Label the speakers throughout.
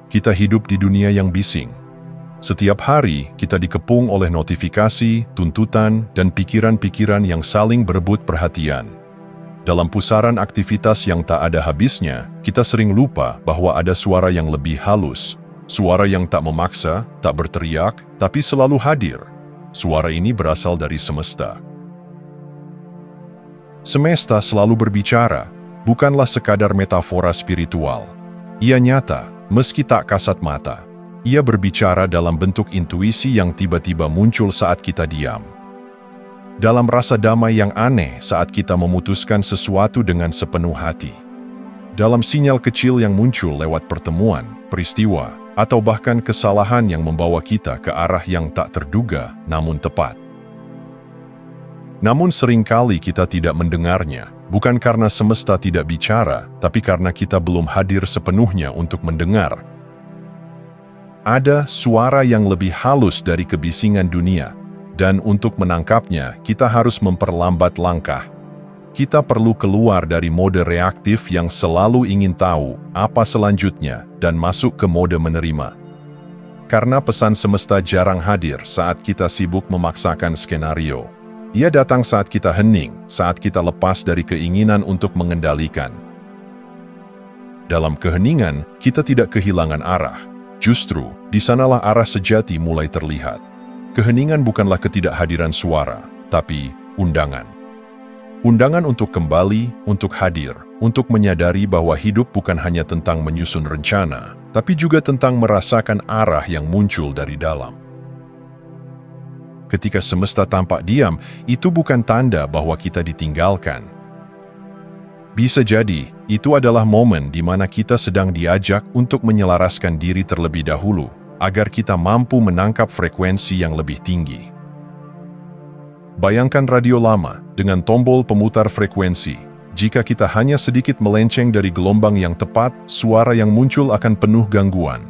Speaker 1: kita hidup di dunia yang bising. Setiap hari, kita dikepung oleh notifikasi, tuntutan, dan pikiran-pikiran yang saling berebut perhatian. Dalam pusaran aktivitas yang tak ada habisnya, kita sering lupa bahwa ada suara yang lebih halus. Suara yang tak memaksa, tak berteriak, tapi selalu hadir. Suara ini berasal dari semesta. Semesta selalu berbicara, bukanlah sekadar metafora spiritual. Ia nyata, meski tak kasat mata. Ia berbicara dalam bentuk intuisi yang tiba-tiba muncul saat kita diam. Dalam rasa damai yang aneh saat kita memutuskan sesuatu dengan sepenuh hati. Dalam sinyal kecil yang muncul lewat pertemuan, peristiwa, atau bahkan kesalahan yang membawa kita ke arah yang tak terduga namun tepat. Namun seringkali kita tidak mendengarnya, bukan karena semesta tidak bicara, tapi karena kita belum hadir sepenuhnya untuk mendengar. Ada suara yang lebih halus dari kebisingan dunia, dan untuk menangkapnya, kita harus memperlambat langkah. Kita perlu keluar dari mode reaktif yang selalu ingin tahu apa selanjutnya dan masuk ke mode menerima. Karena pesan semesta jarang hadir saat kita sibuk memaksakan skenario. Ia datang saat kita hening, saat kita lepas dari keinginan untuk mengendalikan. Dalam keheningan, kita tidak kehilangan arah. Justru, di sanalah arah sejati mulai terlihat. Keheningan bukanlah ketidakhadiran suara, tapi undangan. Undangan untuk kembali, untuk hadir, untuk menyadari bahwa hidup bukan hanya tentang menyusun rencana, tapi juga tentang merasakan arah yang muncul dari dalam. Ketika semesta tampak diam, itu bukan tanda bahwa kita ditinggalkan. Bisa jadi, itu adalah momen di mana kita sedang diajak untuk menyelaraskan diri terlebih dahulu, agar kita mampu menangkap frekuensi yang lebih tinggi. Bayangkan radio lama dengan tombol pemutar frekuensi. Jika kita hanya sedikit melenceng dari gelombang yang tepat, suara yang muncul akan penuh gangguan.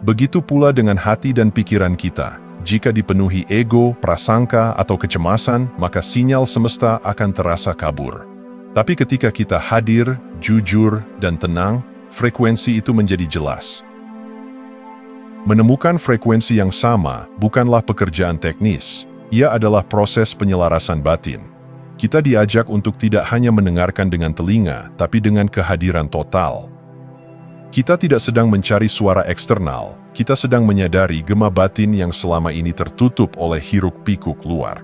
Speaker 1: Begitu pula dengan hati dan pikiran kita. Jika dipenuhi ego, prasangka, atau kecemasan, maka sinyal semesta akan terasa kabur. Tapi ketika kita hadir, jujur, dan tenang, frekuensi itu menjadi jelas. Menemukan frekuensi yang sama bukanlah pekerjaan teknis, ia adalah proses penyelarasan batin. Kita diajak untuk tidak hanya mendengarkan dengan telinga, tapi dengan kehadiran total. Kita tidak sedang mencari suara eksternal, kita sedang menyadari gema batin yang selama ini tertutup oleh hiruk-pikuk luar.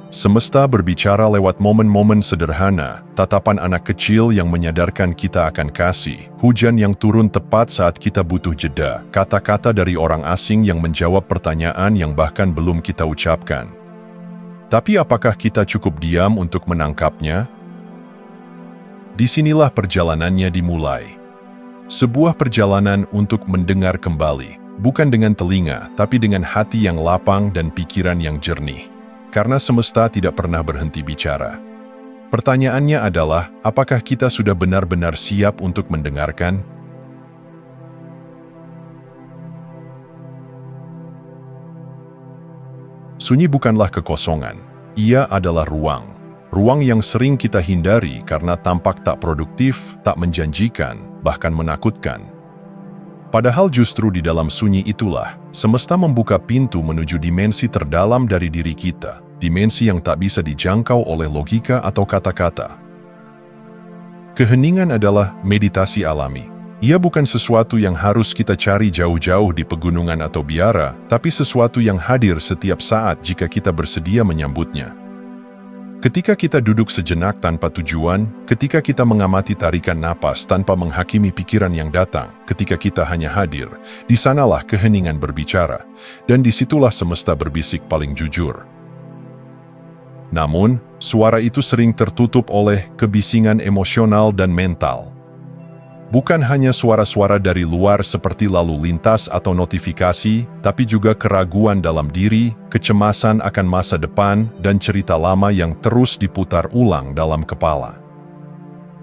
Speaker 1: Semesta berbicara lewat momen-momen sederhana, tatapan anak kecil yang menyadarkan kita akan kasih, hujan yang turun tepat saat kita butuh jeda, kata-kata dari orang asing yang menjawab pertanyaan yang bahkan belum kita ucapkan. Tapi apakah kita cukup diam untuk menangkapnya? Disinilah perjalanannya dimulai. Sebuah perjalanan untuk mendengar kembali, bukan dengan telinga, tapi dengan hati yang lapang dan pikiran yang jernih. Karena semesta tidak pernah berhenti bicara. Pertanyaannya adalah, apakah kita sudah benar-benar siap untuk mendengarkan? Sunyi bukanlah kekosongan, ia adalah ruang. Ruang yang sering kita hindari karena tampak tak produktif, tak menjanjikan, bahkan menakutkan. Padahal justru di dalam sunyi itulah, semesta membuka pintu menuju dimensi terdalam dari diri kita, dimensi yang tak bisa dijangkau oleh logika atau kata-kata. Keheningan adalah meditasi alami. Ia bukan sesuatu yang harus kita cari jauh-jauh di pegunungan atau biara, tapi sesuatu yang hadir setiap saat jika kita bersedia menyambutnya. Ketika kita duduk sejenak tanpa tujuan, ketika kita mengamati tarikan napas tanpa menghakimi pikiran yang datang, ketika kita hanya hadir, di sanalah keheningan berbicara, dan disitulah semesta berbisik paling jujur. Namun, suara itu sering tertutup oleh kebisingan emosional dan mental. Bukan hanya suara-suara dari luar seperti lalu lintas atau notifikasi, tapi juga keraguan dalam diri, kecemasan akan masa depan, dan cerita lama yang terus diputar ulang dalam kepala.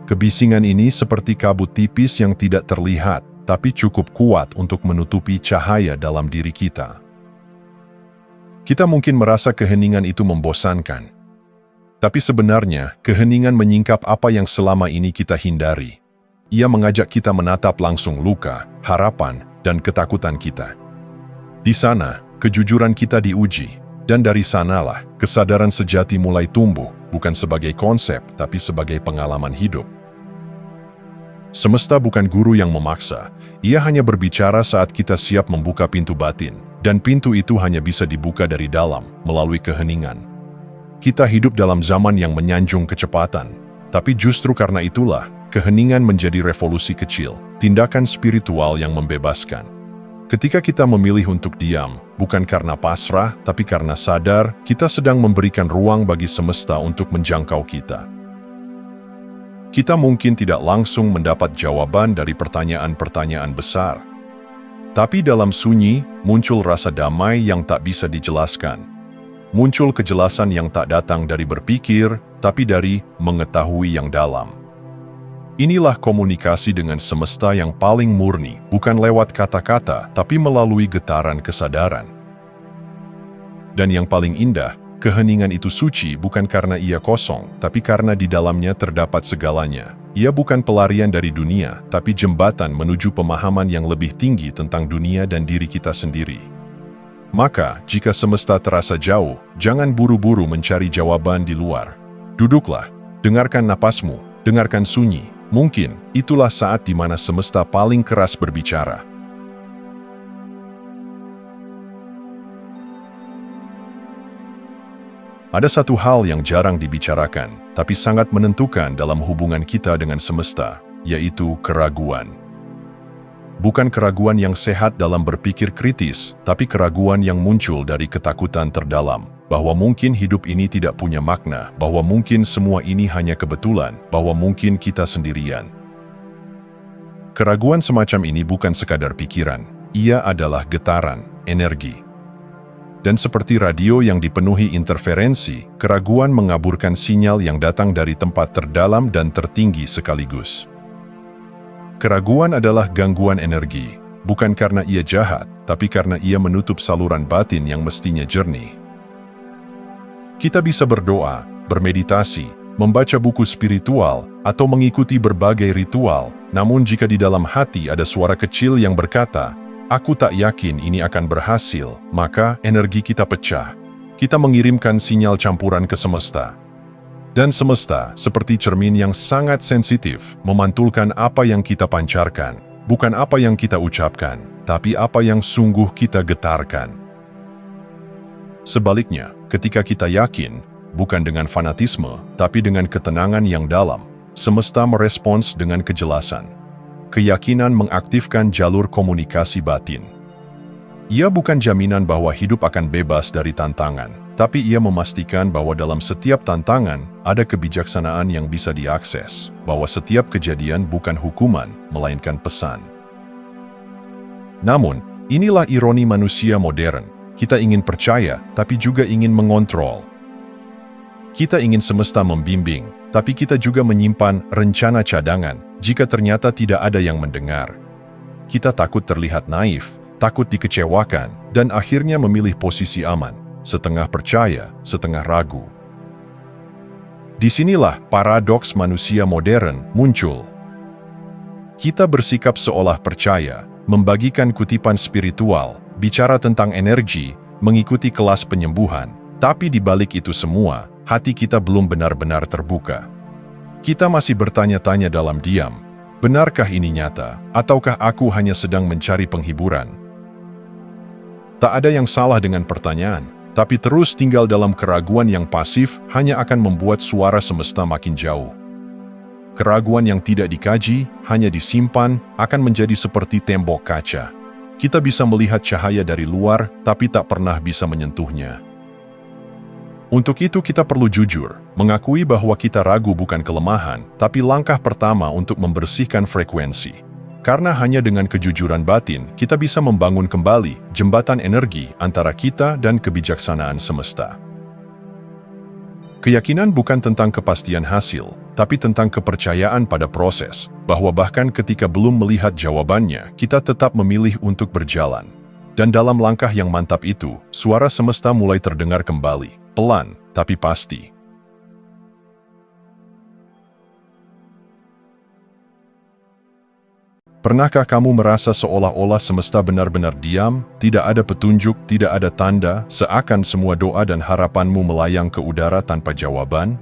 Speaker 1: Kebisingan ini seperti kabut tipis yang tidak terlihat, tapi cukup kuat untuk menutupi cahaya dalam diri kita. Kita mungkin merasa keheningan itu membosankan. Tapi sebenarnya, keheningan menyingkap apa yang selama ini kita hindari. Ia mengajak kita menatap langsung luka, harapan, dan ketakutan kita. Di sana, kejujuran kita diuji, dan dari sanalah kesadaran sejati mulai tumbuh, bukan sebagai konsep, tapi sebagai pengalaman hidup. Semesta bukan guru yang memaksa, ia hanya berbicara saat kita siap membuka pintu batin, dan pintu itu hanya bisa dibuka dari dalam, melalui keheningan. Kita hidup dalam zaman yang menyanjung kecepatan, tapi justru karena itulah, keheningan menjadi revolusi kecil, tindakan spiritual yang membebaskan. Ketika kita memilih untuk diam, bukan karena pasrah, tapi karena sadar, kita sedang memberikan ruang bagi semesta untuk menjangkau kita. Kita mungkin tidak langsung mendapat jawaban dari pertanyaan-pertanyaan besar. Tapi dalam sunyi, muncul rasa damai yang tak bisa dijelaskan. Muncul kejelasan yang tak datang dari berpikir, tapi dari mengetahui yang dalam. Inilah komunikasi dengan semesta yang paling murni, bukan lewat kata-kata, tapi melalui getaran kesadaran. Dan yang paling indah, keheningan itu suci bukan karena ia kosong, tapi karena di dalamnya terdapat segalanya. Ia bukan pelarian dari dunia, tapi jembatan menuju pemahaman yang lebih tinggi tentang dunia dan diri kita sendiri. Maka, jika semesta terasa jauh, jangan buru-buru mencari jawaban di luar. Duduklah, dengarkan napasmu, dengarkan sunyi. Mungkin, itulah saat di mana semesta paling keras berbicara. Ada satu hal yang jarang dibicarakan, tapi sangat menentukan dalam hubungan kita dengan semesta, yaitu keraguan. Bukan keraguan yang sehat dalam berpikir kritis, tapi keraguan yang muncul dari ketakutan terdalam, bahwa mungkin hidup ini tidak punya makna, bahwa mungkin semua ini hanya kebetulan, bahwa mungkin kita sendirian. Keraguan semacam ini bukan sekadar pikiran, ia adalah getaran, energi. Dan seperti radio yang dipenuhi interferensi, keraguan mengaburkan sinyal yang datang dari tempat terdalam dan tertinggi sekaligus. Keraguan adalah gangguan energi, bukan karena ia jahat, tapi karena ia menutup saluran batin yang mestinya jernih. Kita bisa berdoa, bermeditasi, membaca buku spiritual, atau mengikuti berbagai ritual, namun jika di dalam hati ada suara kecil yang berkata, "Aku tak yakin ini akan berhasil," maka energi kita pecah. Kita mengirimkan sinyal campuran ke semesta. Dan semesta, seperti cermin yang sangat sensitif, memantulkan apa yang kita pancarkan, bukan apa yang kita ucapkan, tapi apa yang sungguh kita getarkan. Sebaliknya, ketika kita yakin, bukan dengan fanatisme, tapi dengan ketenangan yang dalam, semesta merespons dengan kejelasan. Keyakinan mengaktifkan jalur komunikasi batin. Ia bukan jaminan bahwa hidup akan bebas dari tantangan, tapi ia memastikan bahwa dalam setiap tantangan ada kebijaksanaan yang bisa diakses, bahwa setiap kejadian bukan hukuman, melainkan pesan. Namun, inilah ironi manusia modern. Kita ingin percaya, tapi juga ingin mengontrol. Kita ingin semesta membimbing, tapi kita juga menyimpan rencana cadangan jika ternyata tidak ada yang mendengar. Kita takut terlihat naif, takut dikecewakan, dan akhirnya memilih posisi aman, setengah percaya, setengah ragu. Disinilah paradoks manusia modern muncul. Kita bersikap seolah percaya, membagikan kutipan spiritual, bicara tentang energi, mengikuti kelas penyembuhan, tapi di balik itu semua, hati kita belum benar-benar terbuka. Kita masih bertanya-tanya dalam diam, benarkah ini nyata, ataukah aku hanya sedang mencari penghiburan? Tak ada yang salah dengan pertanyaan, tapi terus tinggal dalam keraguan yang pasif hanya akan membuat suara semesta makin jauh. Keraguan yang tidak dikaji, hanya disimpan, akan menjadi seperti tembok kaca. Kita bisa melihat cahaya dari luar, tapi tak pernah bisa menyentuhnya. Untuk itu kita perlu jujur, mengakui bahwa kita ragu bukan kelemahan, tapi langkah pertama untuk membersihkan frekuensi. Karena hanya dengan kejujuran batin, kita bisa membangun kembali jembatan energi antara kita dan kebijaksanaan semesta. Keyakinan bukan tentang kepastian hasil, tapi tentang kepercayaan pada proses, bahwa bahkan ketika belum melihat jawabannya, kita tetap memilih untuk berjalan. Dan dalam langkah yang mantap itu, suara semesta mulai terdengar kembali, pelan, tapi pasti. Pernahkah kamu merasa seolah-olah semesta benar-benar diam, tidak ada petunjuk, tidak ada tanda, seakan semua doa dan harapanmu melayang ke udara tanpa jawaban?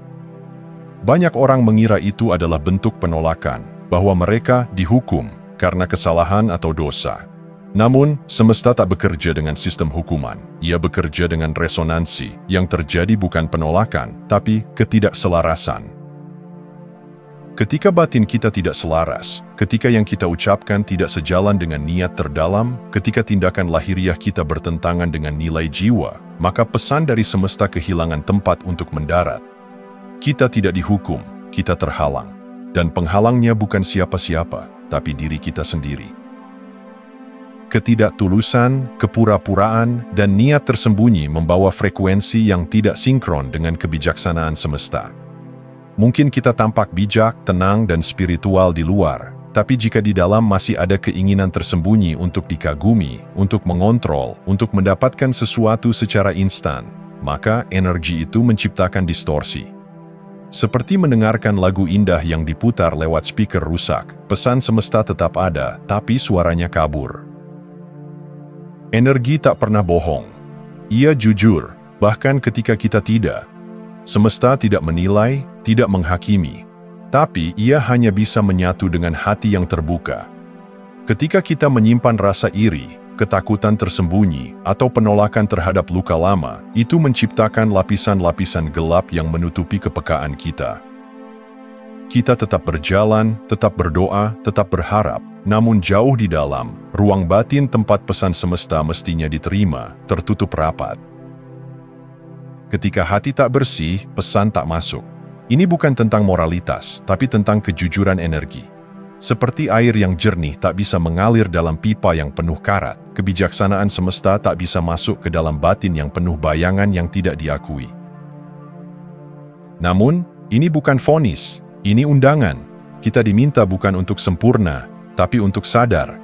Speaker 1: Banyak orang mengira itu adalah bentuk penolakan, bahwa mereka dihukum karena kesalahan atau dosa. Namun, semesta tak bekerja dengan sistem hukuman. Ia bekerja dengan resonansi. Yang terjadi bukan penolakan, tapi ketidakselarasan. Ketika batin kita tidak selaras, ketika yang kita ucapkan tidak sejalan dengan niat terdalam, ketika tindakan lahiriah kita bertentangan dengan nilai jiwa, maka pesan dari semesta kehilangan tempat untuk mendarat. Kita tidak dihukum, kita terhalang. Dan penghalangnya bukan siapa-siapa, tapi diri kita sendiri. Ketidaktulusan, kepura-puraan, dan niat tersembunyi membawa frekuensi yang tidak sinkron dengan kebijaksanaan semesta. Mungkin kita tampak bijak, tenang, dan spiritual di luar, tapi jika di dalam masih ada keinginan tersembunyi untuk dikagumi, untuk mengontrol, untuk mendapatkan sesuatu secara instan, maka energi itu menciptakan distorsi. Seperti mendengarkan lagu indah yang diputar lewat speaker rusak, pesan semesta tetap ada, tapi suaranya kabur. Energi tak pernah bohong. Ia jujur, bahkan ketika kita tidak. Semesta tidak menilai, tidak menghakimi, tapi ia hanya bisa menyatu dengan hati yang terbuka. Ketika kita menyimpan rasa iri, ketakutan tersembunyi, atau penolakan terhadap luka lama, itu menciptakan lapisan-lapisan gelap yang menutupi kepekaan kita. Kita tetap berjalan, tetap berdoa, tetap berharap, namun jauh di dalam, ruang batin tempat pesan semesta mestinya diterima, tertutup rapat. Ketika hati tak bersih, pesan tak masuk. Ini bukan tentang moralitas, tapi tentang kejujuran energi. Seperti air yang jernih tak bisa mengalir dalam pipa yang penuh karat, kebijaksanaan semesta tak bisa masuk ke dalam batin yang penuh bayangan yang tidak diakui. Namun, ini bukan vonis, ini undangan. Kita diminta bukan untuk sempurna, tapi untuk sadar.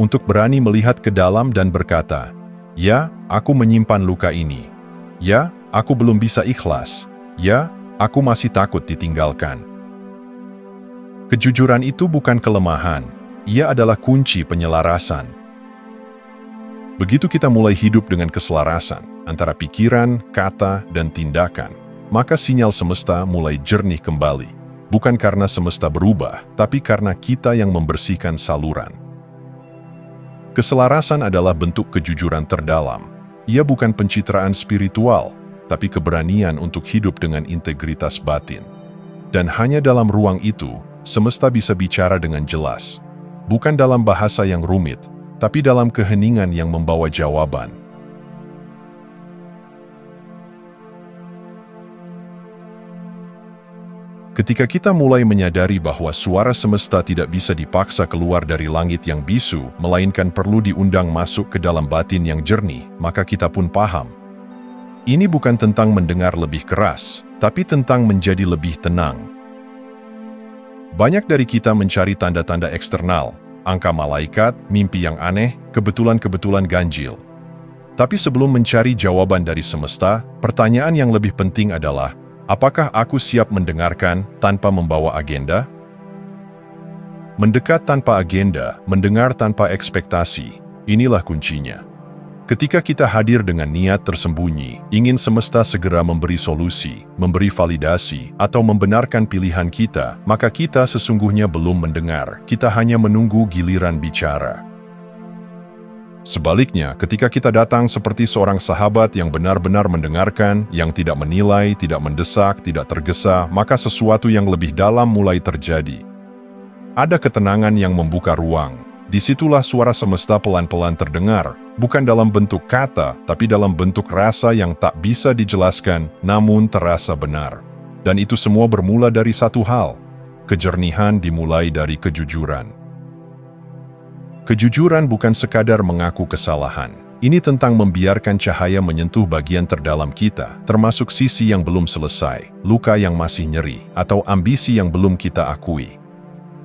Speaker 1: Untuk berani melihat ke dalam dan berkata, "Ya, aku menyimpan luka ini. Ya, aku belum bisa ikhlas. Ya, aku masih takut ditinggalkan." Kejujuran itu bukan kelemahan, ia adalah kunci penyelarasan. Begitu kita mulai hidup dengan keselarasan antara pikiran, kata, dan tindakan, maka sinyal semesta mulai jernih kembali. Bukan karena semesta berubah, tapi karena kita yang membersihkan saluran. Keselarasan adalah bentuk kejujuran terdalam. Ia bukan pencitraan spiritual, tapi keberanian untuk hidup dengan integritas batin. Dan hanya dalam ruang itu, semesta bisa bicara dengan jelas. Bukan dalam bahasa yang rumit, tapi dalam keheningan yang membawa jawaban. Ketika kita mulai menyadari bahwa suara semesta tidak bisa dipaksa keluar dari langit yang bisu, melainkan perlu diundang masuk ke dalam batin yang jernih, maka kita pun paham. Ini bukan tentang mendengar lebih keras, tapi tentang menjadi lebih tenang. Banyak dari kita mencari tanda-tanda eksternal, angka malaikat, mimpi yang aneh, kebetulan-kebetulan ganjil. Tapi sebelum mencari jawaban dari semesta, pertanyaan yang lebih penting adalah, apakah aku siap mendengarkan tanpa membawa agenda? Mendekat tanpa agenda, mendengar tanpa ekspektasi, inilah kuncinya. Ketika kita hadir dengan niat tersembunyi, ingin semesta segera memberi solusi, memberi validasi, atau membenarkan pilihan kita, maka kita sesungguhnya belum mendengar, kita hanya menunggu giliran bicara. Sebaliknya, ketika kita datang seperti seorang sahabat yang benar-benar mendengarkan, yang tidak menilai, tidak mendesak, tidak tergesa, maka sesuatu yang lebih dalam mulai terjadi. Ada ketenangan yang membuka ruang. Disitulah suara semesta pelan-pelan terdengar, bukan dalam bentuk kata, tapi dalam bentuk rasa yang tak bisa dijelaskan, namun terasa benar. Dan itu semua bermula dari satu hal. Kejernihan dimulai dari kejujuran. Kejujuran bukan sekadar mengaku kesalahan. Ini tentang membiarkan cahaya menyentuh bagian terdalam kita, termasuk sisi yang belum selesai, luka yang masih nyeri, atau ambisi yang belum kita akui.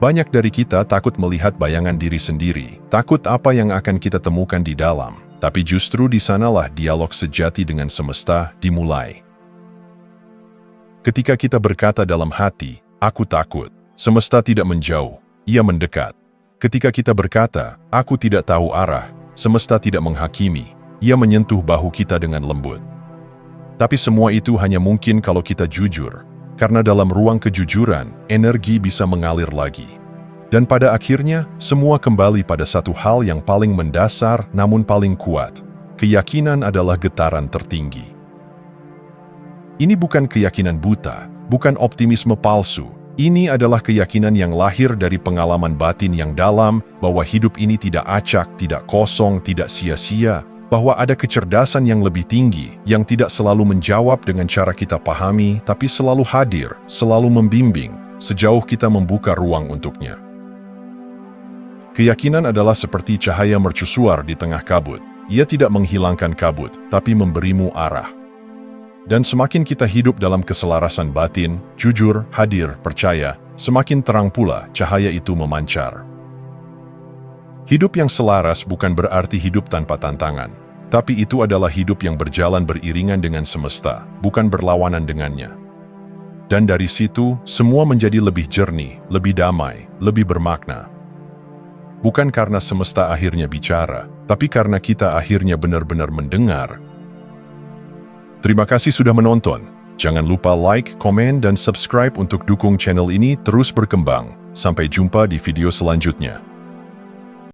Speaker 1: Banyak dari kita takut melihat bayangan diri sendiri, takut apa yang akan kita temukan di dalam, tapi justru di sanalah dialog sejati dengan semesta dimulai. Ketika kita berkata dalam hati, "Aku takut," semesta tidak menjauh, ia mendekat. Ketika kita berkata, "Aku tidak tahu arah," semesta tidak menghakimi. Ia menyentuh bahu kita dengan lembut. Tapi semua itu hanya mungkin kalau kita jujur, karena dalam ruang kejujuran, energi bisa mengalir lagi. Dan pada akhirnya, semua kembali pada satu hal yang paling mendasar namun paling kuat. Keyakinan adalah getaran tertinggi. Ini bukan keyakinan buta, bukan optimisme palsu. Ini adalah keyakinan yang lahir dari pengalaman batin yang dalam bahwa hidup ini tidak acak, tidak kosong, tidak sia-sia, bahwa ada kecerdasan yang lebih tinggi yang tidak selalu menjawab dengan cara kita pahami, tapi selalu hadir, selalu membimbing, sejauh kita membuka ruang untuknya. Keyakinan adalah seperti cahaya mercusuar di tengah kabut. Ia tidak menghilangkan kabut, tapi memberimu arah. Dan semakin kita hidup dalam keselarasan batin, jujur, hadir, percaya, semakin terang pula cahaya itu memancar. Hidup yang selaras bukan berarti hidup tanpa tantangan, tapi itu adalah hidup yang berjalan beriringan dengan semesta, bukan berlawanan dengannya. Dan dari situ, semua menjadi lebih jernih, lebih damai, lebih bermakna. Bukan karena semesta akhirnya bicara, tapi karena kita akhirnya benar-benar mendengar. Terima kasih sudah menonton. Jangan lupa like, komen, dan subscribe untuk dukung channel ini terus berkembang. Sampai jumpa di video selanjutnya.